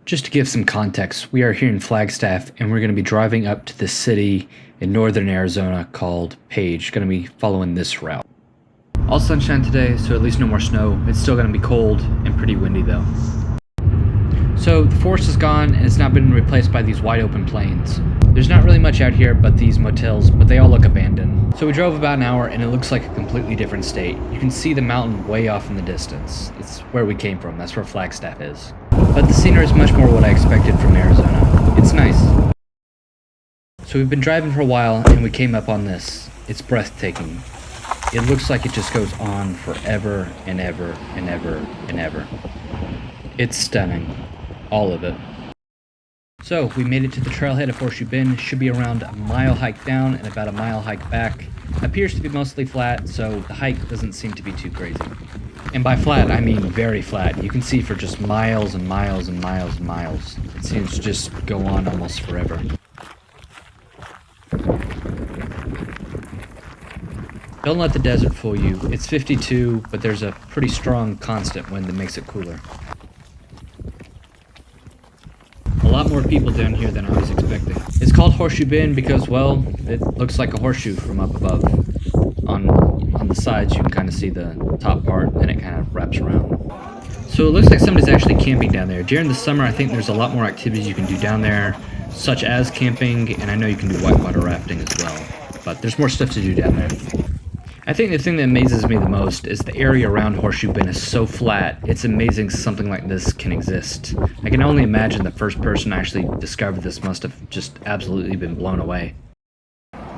Just to give some context, we are here in Flagstaff and we're going to be driving up to the city in northern Arizona called Page. Going to be following this route. All sunshine today, so at least no more snow. It's still going to be cold and pretty windy though. So the forest is gone and it's now been replaced by these wide open plains. There's not really much out here but these motels, but they all look abandoned. So we drove about an hour and it looks like a completely different state. You can see the mountain way off in the distance. It's where we came from. That's where Flagstaff is. But the scenery is much more what I expected from Arizona. It's nice. So we've been driving for a while and we came up on this. It's breathtaking. It looks like it just goes on forever and ever and ever and ever. It's stunning. All of it. So we made it to the trailhead of Horseshoe Bend. It should be around a mile hike down and about a mile hike back. It appears to be mostly flat, so the hike doesn't seem to be too crazy. And by flat, I mean very flat. You can see for just miles and miles and miles and miles. It seems to just go on almost forever. Don't let the desert fool you. It's 52, but there's a pretty strong constant wind that makes it cooler. A lot more people down here than I was expecting. It's called Horseshoe Bend because, well, it looks like a horseshoe from up above. On the sides you can kind of see the top part and it kind of wraps around. So it looks like somebody's actually camping down there. During the summer I think there's a lot more activities you can do down there, such as camping, and I know you can do whitewater rafting as well. But there's more stuff to do down there. I think the thing that amazes me the most is the area around Horseshoe Bend is so flat. It's amazing something like this can exist. I can only imagine the first person to actually discovered this must have just absolutely been blown away.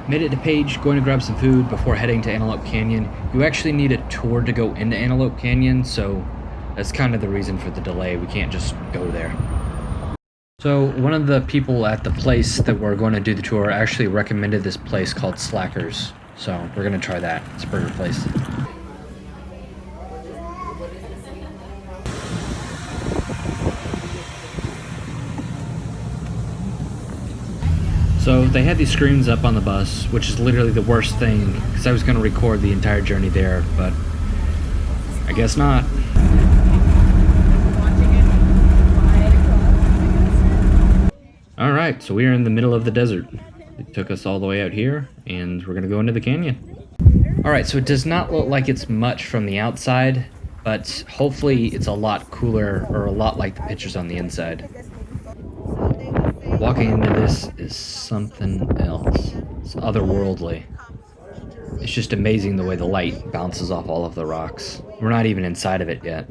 Made it to Page, going to grab some food before heading to Antelope Canyon. You actually need a tour to go into Antelope Canyon, so that's kind of the reason for the delay. We can't just go there. So one of the people at the place that we're going to do the tour actually recommended this place called Slackers. So we're going to try that. It's a burger place. So they had these screens up on the bus, which is literally the worst thing, because I was going to record the entire journey there, but I guess not. Alright, so we are in the middle of the desert. It took us all the way out here, and we're going to go into the canyon. Alright, so it does not look like it's much from the outside, but hopefully it's a lot cooler, or a lot like the pictures on the inside. Walking into this is something else. It's otherworldly. It's just amazing the way the light bounces off all of the rocks. We're not even inside of it yet.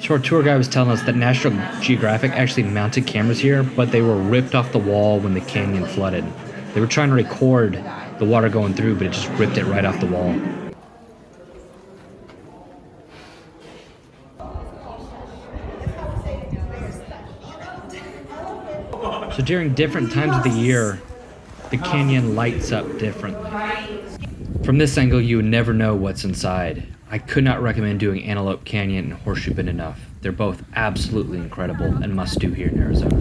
So our tour guide was telling us that National Geographic actually mounted cameras here, but they were ripped off the wall when the canyon flooded. They were trying to record the water going through, but it just ripped it right off the wall. So during different times of the year, the canyon lights up differently. From this angle, you would never know what's inside. I could not recommend doing Antelope Canyon and Horseshoe Bend enough. They're both absolutely incredible and must do here in Arizona.